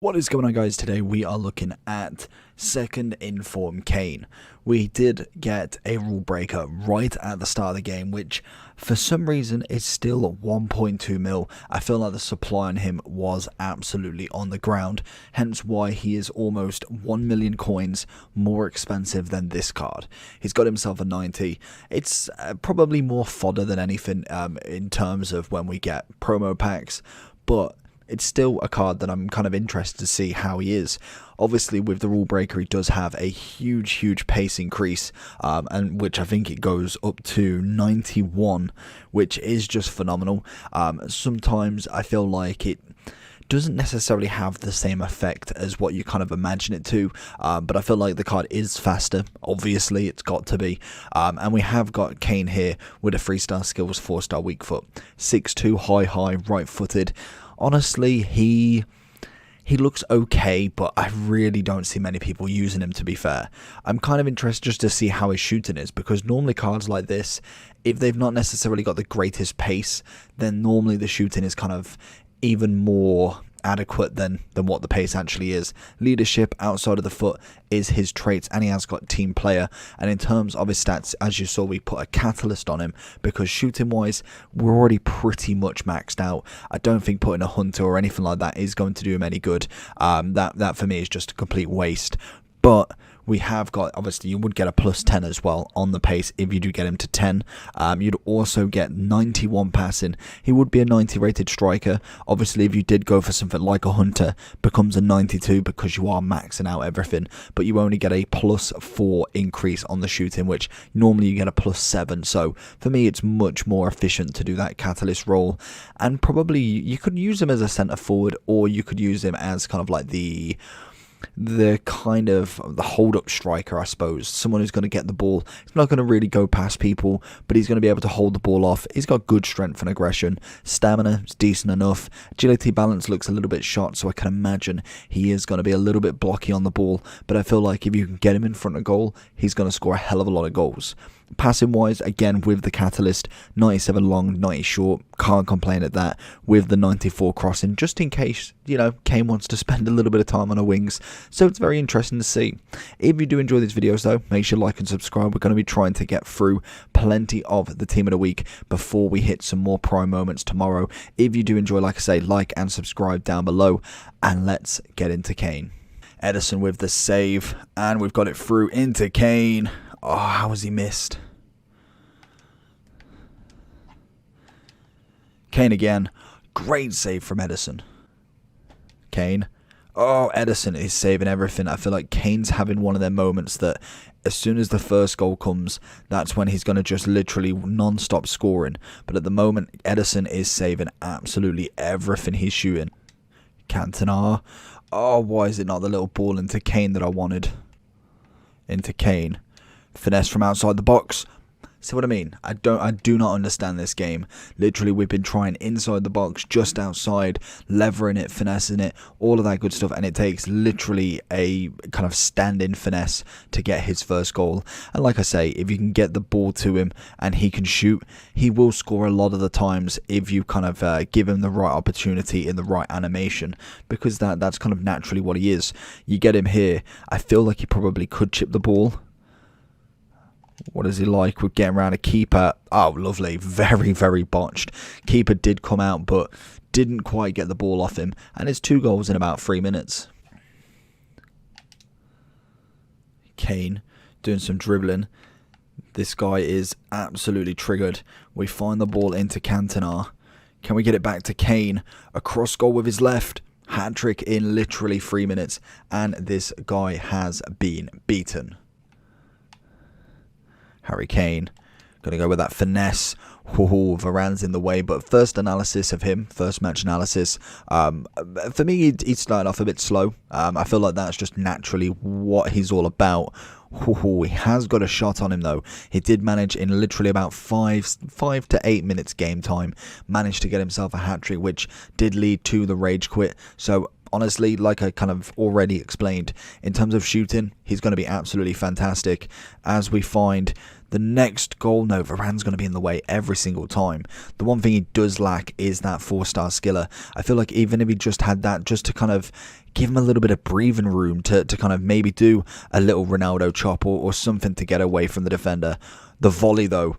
What is going on, guys? Today we are looking at second inform Kane. We did get a rule breaker right at the start of the game, which for some reason is still 1.2 mil. I feel like the supply on him was absolutely on the ground, hence why he is almost 1 million coins more expensive than this card. He's got himself a 90. It's probably more fodder than anything in terms of when we get promo packs, but it's still a card that I'm kind of interested to see how he is. Obviously, with the rule breaker, he does have a huge pace increase, and which I think it goes up to 91, which is just phenomenal. Sometimes I feel like it doesn't necessarily have the same effect as what you kind of imagine it to, but I feel like the card is faster. Obviously, it's got to be, and we have got Kane here with a 3-star skills, 4-star weak foot, 6'2", high, right-footed. Honestly, he looks okay, but I really don't see many people using him, to be fair. I'm kind of interested just to see how his shooting is, because normally cards like this, if they've not necessarily got the greatest pace, then normally the shooting is kind of even more adequate than what the pace actually is. Leadership outside of the foot is his traits, and he has got team player. And in terms of his stats, as you saw, we put a catalyst on him because shooting wise we're already pretty much maxed out. I don't think putting a hunter or anything like that is going to do him any good. That for me is just a complete waste. But we have got, obviously you would get a plus 10 as well on the pace if you do get him to 10. You'd also get 91 passing. He would be a 90 rated striker. Obviously, if you did go for something like a hunter, becomes a 92 because you are maxing out everything. But you only get a plus 4 increase on the shooting, which normally you get a plus 7. So for me, it's much more efficient to do that catalyst role. And probably you could use him as a centre forward, or you could use him as kind of like the kind of the hold-up striker, I suppose. Someone who's going to get the ball. He's not going to really go past people, but he's going to be able to hold the ball off. He's got good strength and aggression. Stamina is decent enough. Agility balance looks a little bit shot, so I can imagine he is going to be a little bit blocky on the ball, but I feel like if you can get him in front of goal, he's going to score a hell of a lot of goals. Passing wise, again with the catalyst, 97 long, 90 short, can't complain at that, with the 94 crossing, just in case, you know, Kane wants to spend a little bit of time on her wings. So it's very interesting to see. If you do enjoy these videos though, make sure to like and subscribe. We're going to be trying to get through plenty of the team of the week before we hit some more prime moments tomorrow. If you do enjoy, like I say, like and subscribe down below, and let's get into Kane. Ederson with the save, and we've got it through into Kane. Oh, how has he missed? Kane again. Great save from Ederson. Kane. Oh, Ederson is saving everything. I feel like Kane's having one of their moments that as soon as the first goal comes, that's when he's going to just literally non-stop scoring. But at the moment, Ederson is saving absolutely everything he's shooting. Cantona. Oh, why is it not the little ball into Kane that I wanted? Into Kane. Finesse from outside the box. See what I mean? I do not understand this game. Literally, we've been trying inside the box, just outside, levering it, finessing it, all of that good stuff, and it takes literally a kind of stand-in finesse to get his first goal. And like I say, if you can get the ball to him and he can shoot, he will score a lot of the times if you kind of give him the right opportunity in the right animation, because that's kind of naturally what he is. You get him here, I feel like he probably could chip the ball. What is he like with getting around a keeper? Oh, lovely. Very botched. Keeper did come out, but didn't quite get the ball off him. And it's 2 goals in about 3 minutes. Kane doing some dribbling. This guy is absolutely triggered. We find the ball into Cantona. Can we get it back to Kane? A cross goal with his left. Hat-trick in literally 3 minutes. And this guy has been beaten. Hurrikane, going to go with that finesse. Ooh, Varane's in the way, but first analysis of him, first match analysis. For me, he's starting off a bit slow. I feel like that's just naturally what he's all about. Ooh, he has got a shot on him though. He did manage in literally about 5 to 8 minutes game time, managed to get himself a hat-trick, which did lead to the rage quit. So honestly, like I kind of already explained, in terms of shooting, he's going to be absolutely fantastic. As we find The next goal, no, Varane's going to be in the way every single time. The one thing he does lack is that 4-star skiller. I feel like even if he just had that, just to kind of give him a little bit of breathing room to kind of maybe do a little Ronaldo chop or something to get away from the defender. The volley, though,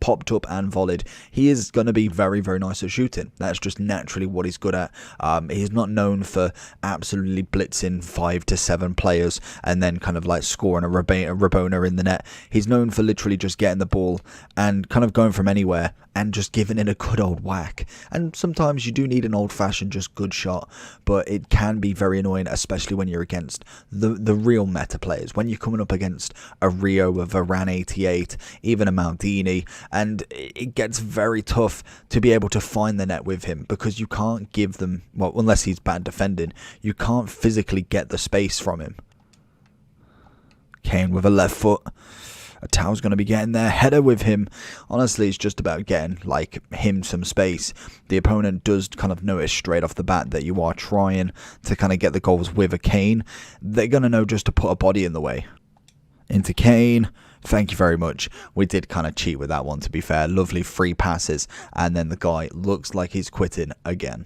popped up and volleyed. He is going to be very, very nice at shooting. That's just naturally what he's good at. He's not known for absolutely blitzing 5 to 7 players and then kind of like scoring a Rabona in the net. He's known for literally just getting the ball and kind of going from anywhere and just giving it a good old whack. And sometimes you do need an old-fashioned just good shot, but it can be very annoying, especially when you're against the real meta players. When you're coming up against a Rio, a Varane 88, even a Maldini, and it gets very tough to be able to find the net with him because you can't give them, well, unless he's bad defending, you can't physically get the space from him. Kane with a left foot. Tau's going to be getting their header with him. Honestly, it's just about getting like him some space. The opponent does kind of notice straight off the bat that you are trying to kind of get the goals with a Kane. They're going to know just to put a body in the way. Into Kane. Thank you very much. We did kind of cheat with that one, to be fair. Lovely free passes. And then the guy looks like he's quitting again.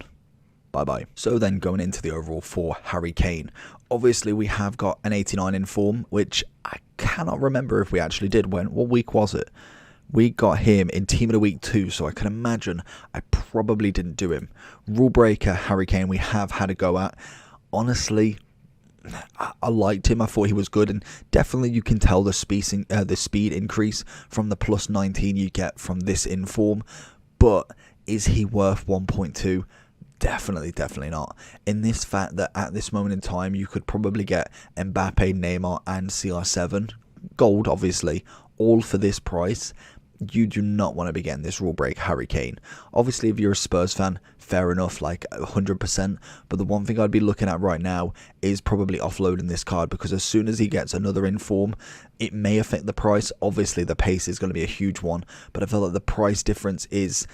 Bye-bye. So then going into the overall for Hurrikane. Obviously, we have got an 89 in form, which I cannot remember if we actually did. What week was it? We got him in Team of the Week 2, so I can imagine I probably didn't do him. Rule breaker Hurrikane we have had a go at. Honestly, I liked him. I thought he was good, and definitely you can tell the speed increase from the plus 19 you get from this in form. But is he worth 1.2? Definitely not. In this fact that at this moment in time, you could probably get Mbappe, Neymar, and CR7 gold, obviously, all for this price. You do not want to be getting this rule break Hurrikane. Obviously, if you're a Spurs fan, fair enough, like 100%. But the one thing I'd be looking at right now is probably offloading this card, because as soon as he gets another inform, it may affect the price. Obviously, the pace is going to be a huge one, but I feel like the price difference is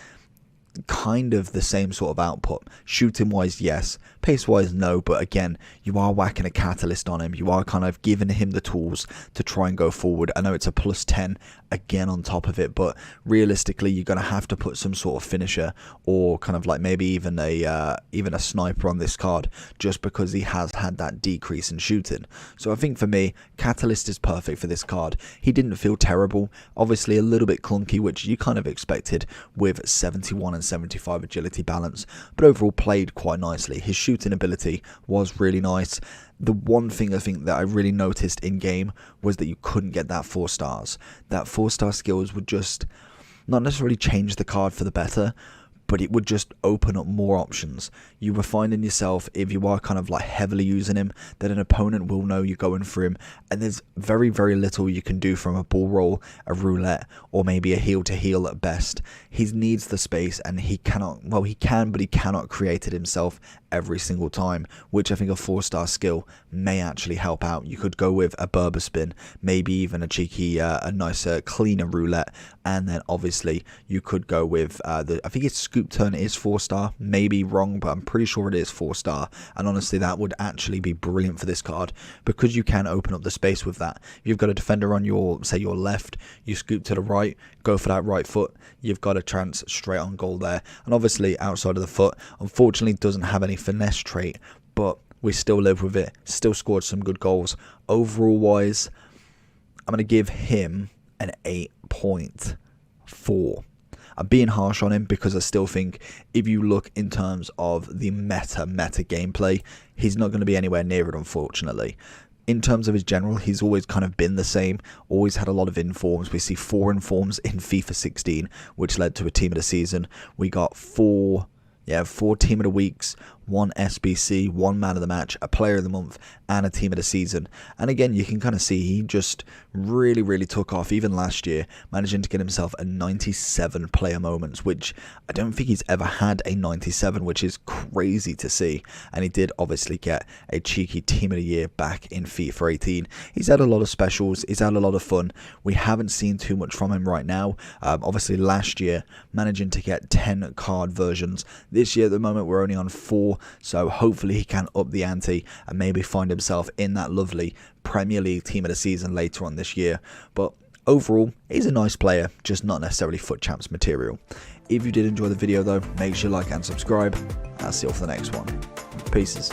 kind of the same sort of output. Shooting wise, yes. Pace wise, no. But again, you are whacking a catalyst on him. You are kind of giving him the tools to try and go forward. I know it's a plus 10 again on top of it, but realistically, you're going to have to put some sort of finisher or kind of like maybe even a sniper on this card, just because he has had that decrease in shooting. So I think for me, catalyst is perfect for this card. He didn't feel terrible. Obviously, a little bit clunky, which you kind of expected with 71 and 75 agility balance, but overall played quite nicely. His shooting ability was really nice. The one thing I think that I really noticed in game was that you couldn't get that 4 stars. That 4-star skills would just not necessarily change the card for the better, but it would just open up more options. You were finding yourself, if you are kind of like heavily using him, that an opponent will know you're going for him, and there's very, very little you can do from a ball roll, a roulette, or maybe a heel to heel at best. He needs the space, and he cannot, well, he can, but he cannot create it himself every single time, which I think a 4-star skill may actually help out. You could go with a Berber spin, maybe even a cheeky, a nicer, cleaner roulette, and then obviously you could go with I think it's scoop turn is 4-star, maybe wrong, but I'm pretty sure it is 4-star. And honestly, that would actually be brilliant for this card, because you can open up the space with that. If you've got a defender on your, say, your left, you scoop to the right, go for that right foot, you've got a chance straight on goal there. And obviously outside of the foot, unfortunately doesn't have any finesse trait, but we still live with it, still scored some good goals. Overall wise, I'm going to give him an 8.4. I'm being harsh on him because I still think if you look in terms of the meta gameplay, he's not going to be anywhere near it, unfortunately. In terms of his general, he's always kind of been the same, always had a lot of informs. We see 4 informs in FIFA 16, which led to a team of the season. We got 4 team of the weeks, 1 SBC, 1 man of the match, a player of the month, and a team of the season. And again, you can kind of see he just really took off, even last year, managing to get himself a 97 player moments, which I don't think he's ever had a 97, which is crazy to see. And he did obviously get a cheeky team of the year back in FIFA 18. He's had a lot of specials, he's had a lot of fun. We haven't seen too much from him right now. Obviously last year, managing to get 10 card versions. This year at the moment, we're only on 4. So hopefully he can up the ante and maybe find himself in that lovely Premier League team of the season later on this year. But overall, he's a nice player, just not necessarily FUT Champs material. If you did enjoy the video though, make sure you like and subscribe. I'll see you all for the next one. Peace.